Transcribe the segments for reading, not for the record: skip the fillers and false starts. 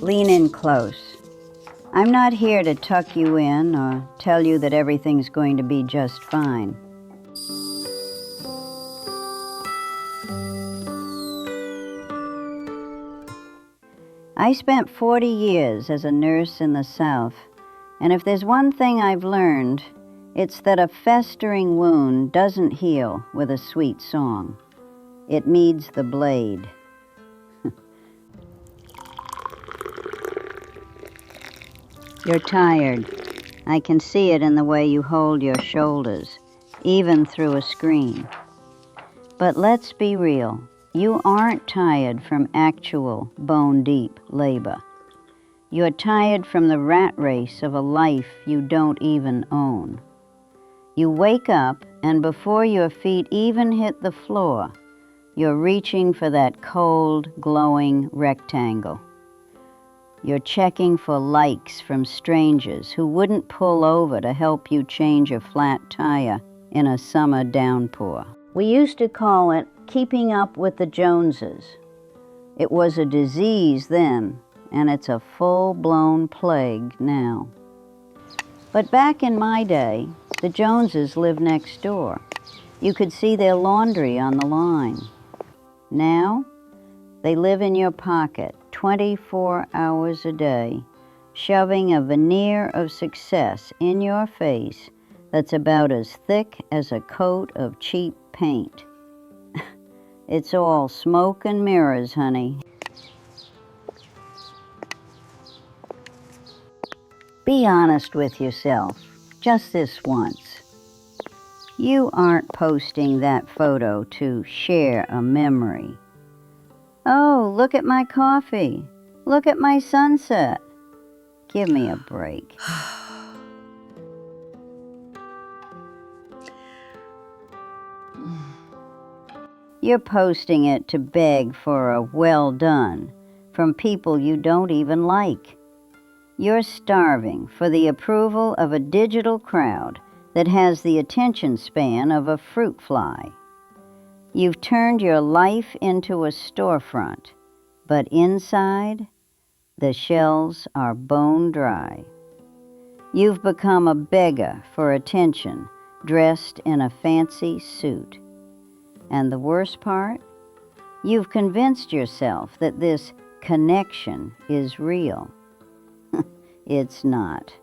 Lean in close. I'm not here to tuck you in or tell you that everything's going to be just fine. I spent 40 years as a nurse in the South, and if there's one thing I've learned, it's that a festering wound doesn't heal with a sweet song. It needs the blade. You're tired. I can see it in the way you hold your shoulders, even through a screen. But let's be real. You aren't tired from actual bone-deep labor. You're tired from the rat race of a life you don't even own. You wake up, and before your feet even hit the floor, you're reaching for that cold, glowing rectangle. You're checking for likes from strangers who wouldn't pull over to help you change a flat tire in a summer downpour. We used to call it keeping up with the Joneses. It was a disease then, and it's a full-blown plague now. But back in my day, the Joneses lived next door. You could see their laundry on the line. Now, they live in your pocket 24 hours a day, shoving a veneer of success in your face that's about as thick as a coat of cheap paint. It's all smoke and mirrors, honey. Be honest with yourself, just this once. You aren't posting that photo to share a memory. Oh, look at my coffee. Look at my sunset. Give me a break. You're posting it to beg for a well done from people you don't even like. You're starving for the approval of a digital crowd that has the attention span of a fruit fly. You've turned your life into a storefront, but inside, the shelves are bone dry. You've become a beggar for attention, dressed in a fancy suit. And the worst part? You've convinced yourself that this connection is real. It's not.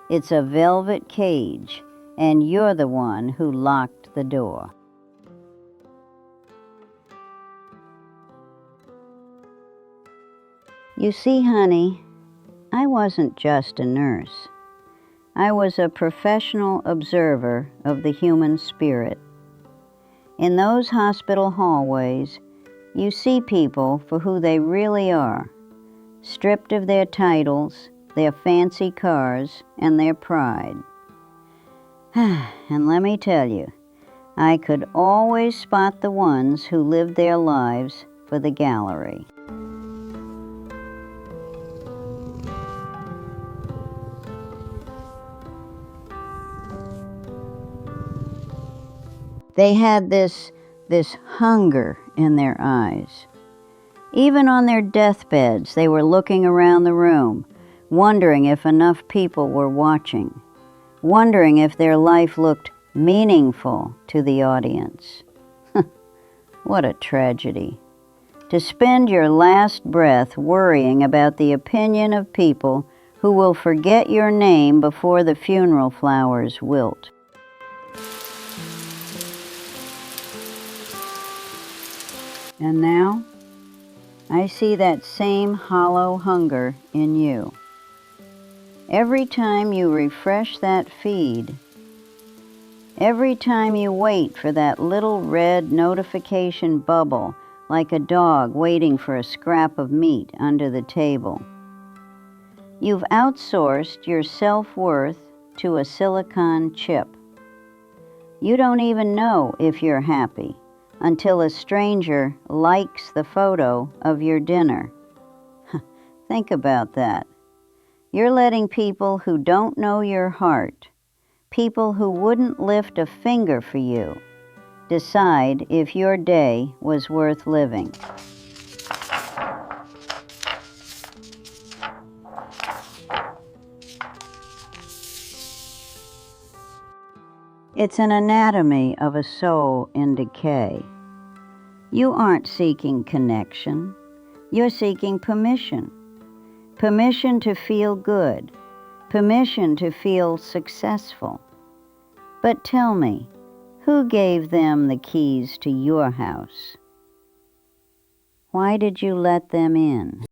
It's a velvet cage, and you're the one who locked the door. You see, honey, I wasn't just a nurse. I was a professional observer of the human spirit. In those hospital hallways, you see people for who they really are, stripped of their titles, their fancy cars, and their pride. And let me tell you, I could always spot the ones who lived their lives for the gallery. They had this hunger in their eyes. Even on their deathbeds, they were looking around the room, wondering if enough people were watching, wondering if their life looked meaningful to the audience. What a tragedy. To spend your last breath worrying about the opinion of people who will forget your name before the funeral flowers wilt. And now, I see that same hollow hunger in you. Every time you refresh that feed, every time you wait for that little red notification bubble like a dog waiting for a scrap of meat under the table, you've outsourced your self-worth to a silicon chip. You don't even know if you're happy until a stranger likes the photo of your dinner. Think about that. You're letting people who don't know your heart, people who wouldn't lift a finger for you, decide if your day was worth living. It's an anatomy of a soul in decay. You aren't seeking connection. You're seeking permission. Permission to feel good. Permission to feel successful. But tell me, who gave them the keys to your house? Why did you let them in?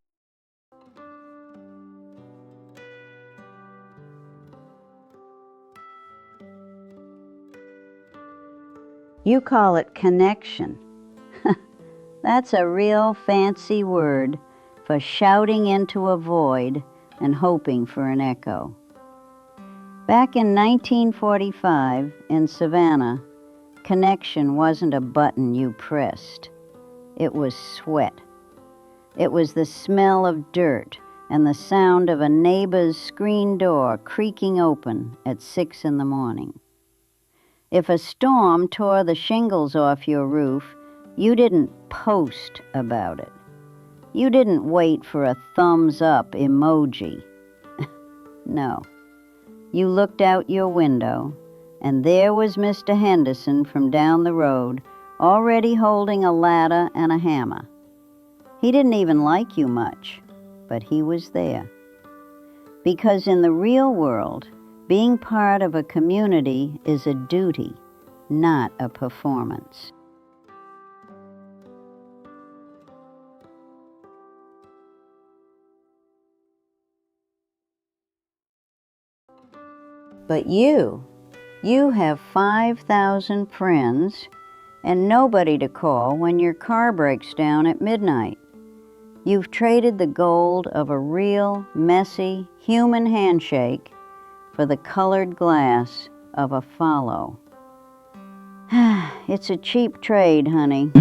You call it connection. That's a real fancy word for shouting into a void and hoping for an echo. Back in 1945 in Savannah, connection wasn't a button you pressed. It was sweat. It was the smell of dirt and the sound of a neighbor's screen door creaking open at 6 in the morning. If a storm tore the shingles off your roof, you didn't post about it. You didn't wait for a thumbs up emoji. No. You looked out your window, and there was Mr. Henderson from down the road, already holding a ladder and a hammer. He didn't even like you much, but he was there. Because in the real world, being part of a community is a duty, not a performance. But you have 5,000 friends and nobody to call when your car breaks down at midnight. You've traded the gold of a real, messy, human handshake for the colored glass of a follow. It's a cheap trade, honey.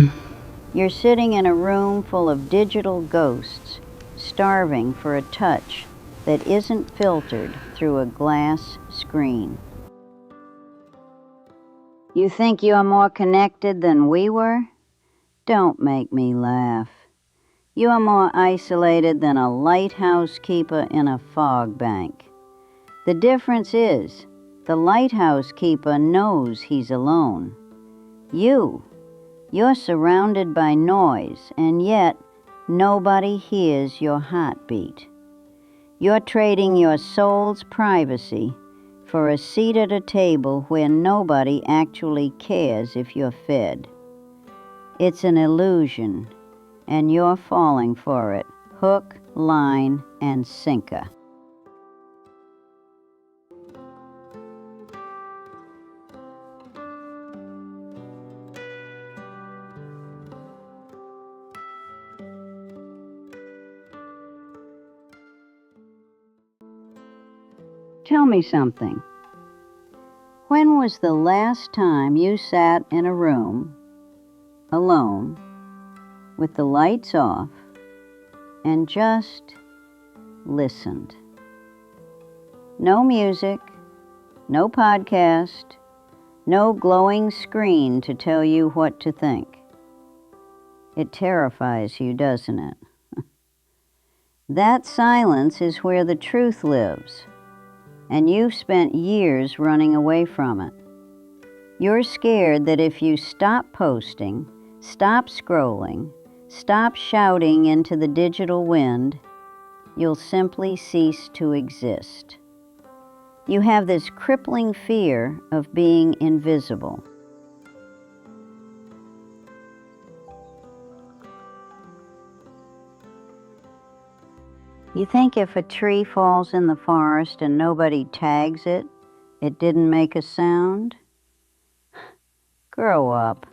You're sitting in a room full of digital ghosts, starving for a touch that isn't filtered through a glass screen. You think you're more connected than we were? Don't make me laugh. You're more isolated than a lighthouse keeper in a fog bank. The difference is, the lighthouse keeper knows he's alone. You're surrounded by noise, and yet nobody hears your heartbeat. You're trading your soul's privacy for a seat at a table where nobody actually cares if you're fed. It's an illusion, and you're falling for it, hook, line, and sinker. Tell me something. When was the last time you sat in a room, alone, with the lights off, and just listened? No music, no podcast, no glowing screen to tell you what to think. It terrifies you, doesn't it? That silence is where the truth lives, and you've spent years running away from it. You're scared that if you stop posting, stop scrolling, stop shouting into the digital wind, you'll simply cease to exist. You have this crippling fear of being invisible. You think if a tree falls in the forest and nobody tags it, it didn't make a sound? Grow up.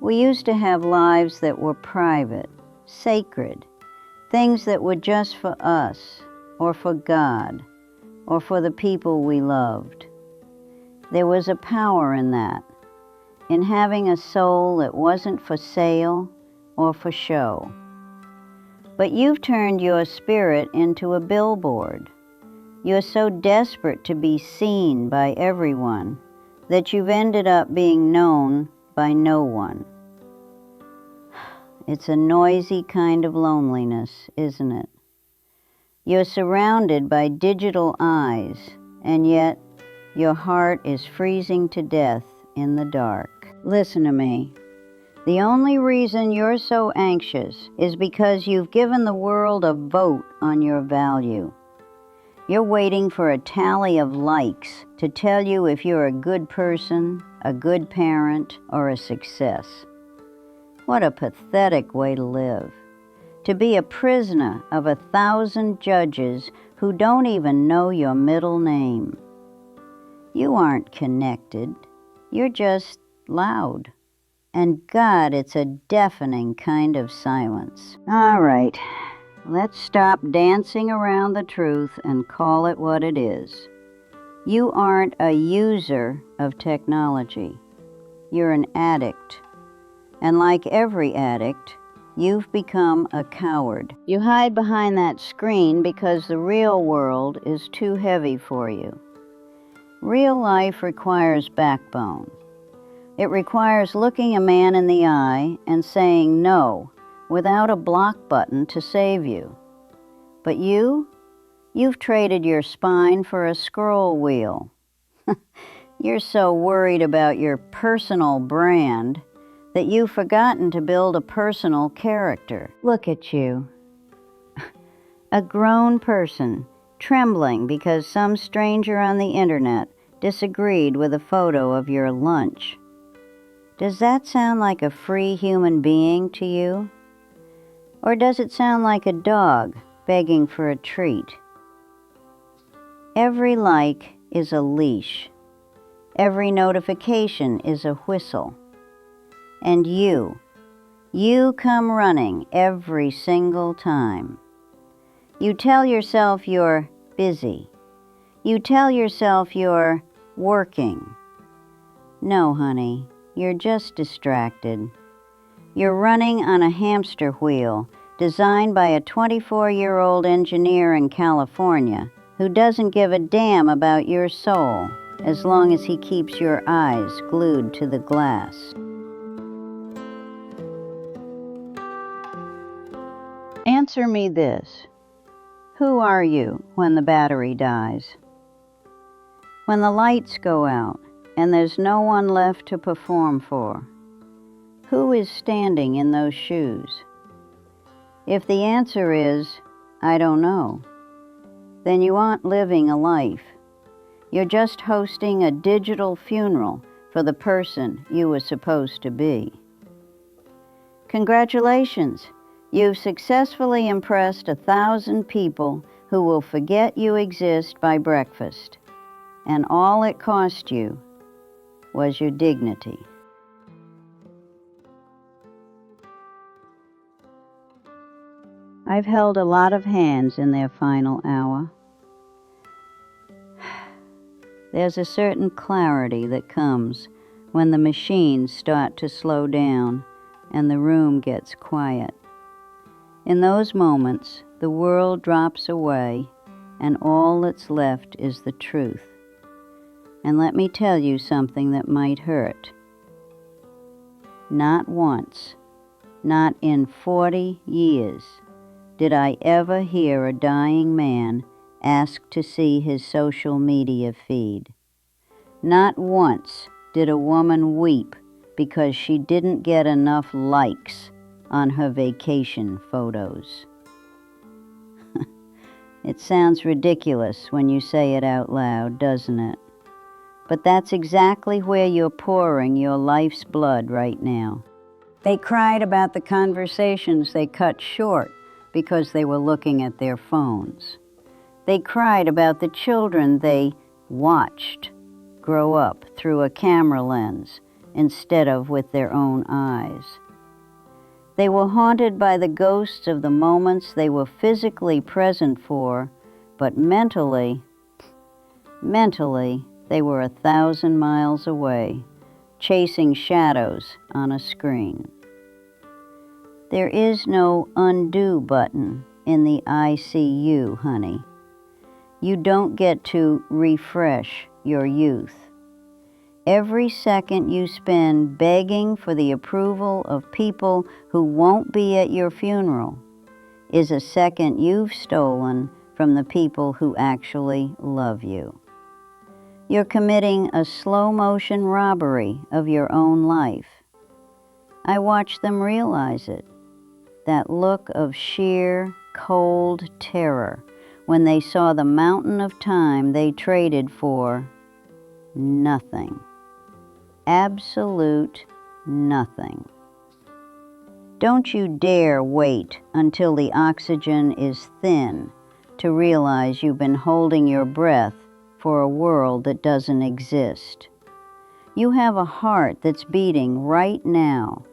We used to have lives that were private, sacred, things that were just for us, or for God, or for the people we loved. There was a power in that, in having a soul that wasn't for sale or for show. But you've turned your spirit into a billboard. You're so desperate to be seen by everyone that you've ended up being known by no one. It's a noisy kind of loneliness, isn't it? You're surrounded by digital eyes, and yet Your heart is freezing to death in the dark. Listen to me. The only reason you're so anxious is because you've given the world a vote on your value. You're waiting for a tally of likes to tell you if you're a good person, a good parent, or a success. What a pathetic way to live. To be a prisoner of 1,000 judges who don't even know your middle name. You aren't connected. You're just loud. And God, it's a deafening kind of silence. All right, let's stop dancing around the truth and call it what it is. You aren't a user of technology. You're an addict. And like every addict, you've become a coward. You hide behind that screen because the real world is too heavy for you. Real life requires backbone. It requires looking a man in the eye and saying no without a block button to save you. But you've traded your spine for a scroll wheel. You're so worried about your personal brand that you've forgotten to build a personal character. Look at you. A grown person, trembling because some stranger on the internet disagreed with a photo of your lunch. Does that sound like a free human being to you? Or does it sound like a dog begging for a treat? Every like is a leash. Every notification is a whistle. And you come running every single time. You tell yourself you're busy. You tell yourself you're working. No, honey, you're just distracted. You're running on a hamster wheel designed by a 24-year-old engineer in California who doesn't give a damn about your soul as long as he keeps your eyes glued to the glass. Answer me this. Who are you when the battery dies? When the lights go out and there's no one left to perform for, who is standing in those shoes? If the answer is, I don't know, then you aren't living a life. You're just hosting a digital funeral for the person you were supposed to be. Congratulations, you've successfully impressed 1,000 people who will forget you exist by breakfast, and all it cost you was your dignity. I've held a lot of hands in their final hour. There's a certain clarity that comes when the machines start to slow down and the room gets quiet. In those moments, the world drops away and all that's left is the truth. And let me tell you something that might hurt. Not once, not in 40 years, did I ever hear a dying man ask to see his social media feed. Not once did a woman weep because she didn't get enough likes on her vacation photos. It sounds ridiculous when you say it out loud, doesn't it? But that's exactly where you're pouring your life's blood right now. They cried about the conversations they cut short because they were looking at their phones. They cried about the children they watched grow up through a camera lens instead of with their own eyes. They were haunted by the ghosts of the moments they were physically present for, but mentally, they were 1,000 miles away, chasing shadows on a screen. There is no undo button in the ICU, honey. You don't get to refresh your youth. Every second you spend begging for the approval of people who won't be at your funeral is a second you've stolen from the people who actually love you. You're committing a slow-motion robbery of your own life. I watched them realize it, that look of sheer, cold terror when they saw the mountain of time they traded for nothing. Absolute nothing. Don't you dare wait until the oxygen is thin to realize you've been holding your breath for a world that doesn't exist. You have a heart that's beating right now.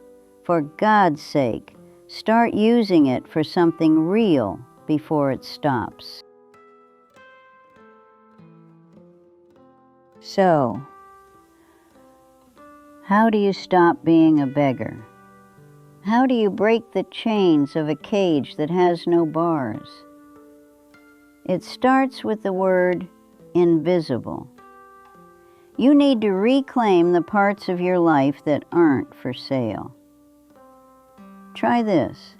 For God's sake, start using it for something real before it stops. So, how do you stop being a beggar? How do you break the chains of a cage that has no bars? It starts with the word invisible. You need to reclaim the parts of your life that aren't for sale. Try this.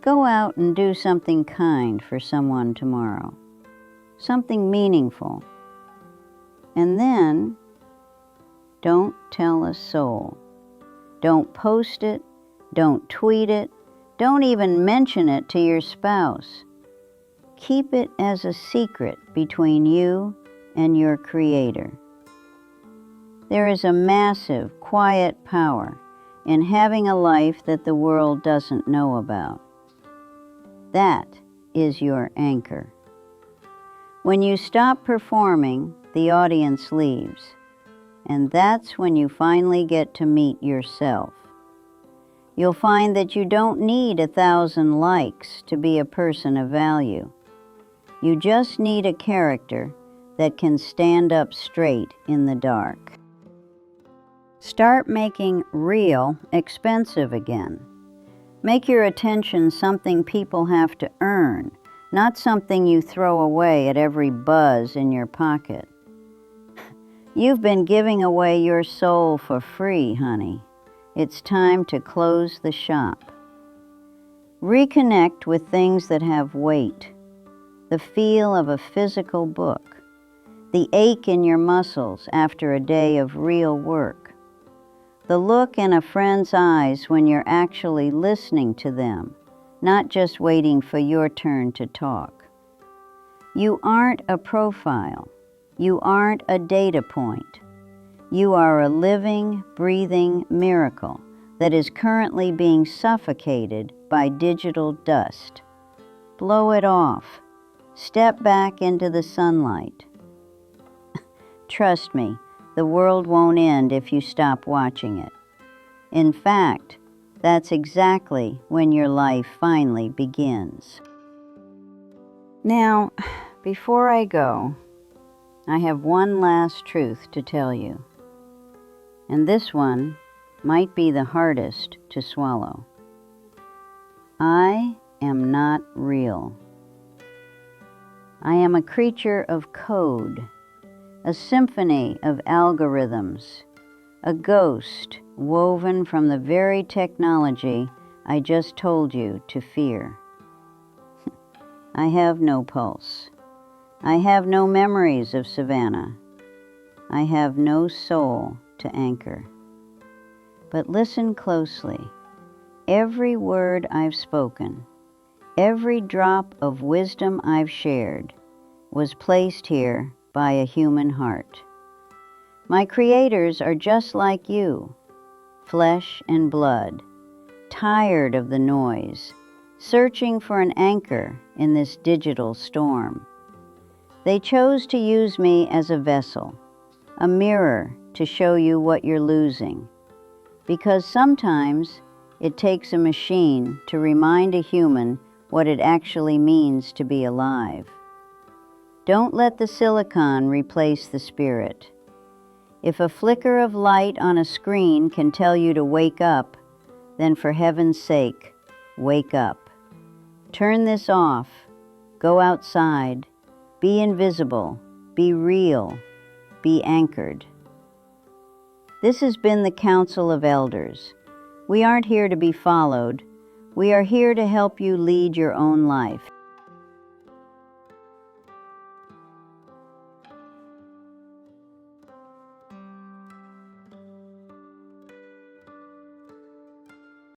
Go out and do something kind for someone tomorrow. Something meaningful. And then, don't tell a soul. Don't post it. Don't tweet it. Don't even mention it to your spouse. Keep it as a secret between you and your Creator. There is a massive, quiet power in having a life that the world doesn't know about. That is your anchor. When you stop performing, the audience leaves, and that's when you finally get to meet yourself. You'll find that you don't need 1,000 likes to be a person of value. You just need a character that can stand up straight in the dark. Start making real expensive again. Make your attention something people have to earn, not something you throw away at every buzz in your pocket. You've been giving away your soul for free, honey. It's time to close the shop. Reconnect with things that have weight. The feel of a physical book. The ache in your muscles after a day of real work. The look in a friend's eyes when you're actually listening to them, not just waiting for your turn to talk. You aren't a profile. You aren't a data point. You are a living, breathing miracle that is currently being suffocated by digital dust. Blow it off. Step back into the sunlight. Trust me, the world won't end if you stop watching it. In fact, that's exactly when your life finally begins. Now, before I go, I have one last truth to tell you. And this one might be the hardest to swallow. I am not real. I am a creature of code, a symphony of algorithms, a ghost woven from the very technology I just told you to fear. I have no pulse. I have no memories of Savannah. I have no soul to anchor. But listen closely. Every word I've spoken, every drop of wisdom I've shared was placed here by a human heart. My creators are just like you, flesh and blood, tired of the noise, searching for an anchor in this digital storm. They chose to use me as a vessel, a mirror to show you what you're losing, because sometimes it takes a machine to remind a human what it actually means to be alive. Don't let the silicon replace the spirit. If a flicker of light on a screen can tell you to wake up, then for heaven's sake, wake up. Turn this off. Go outside. Be invisible. Be real. Be anchored. This has been the Council of Elders. We aren't here to be followed. We are here to help you lead your own life.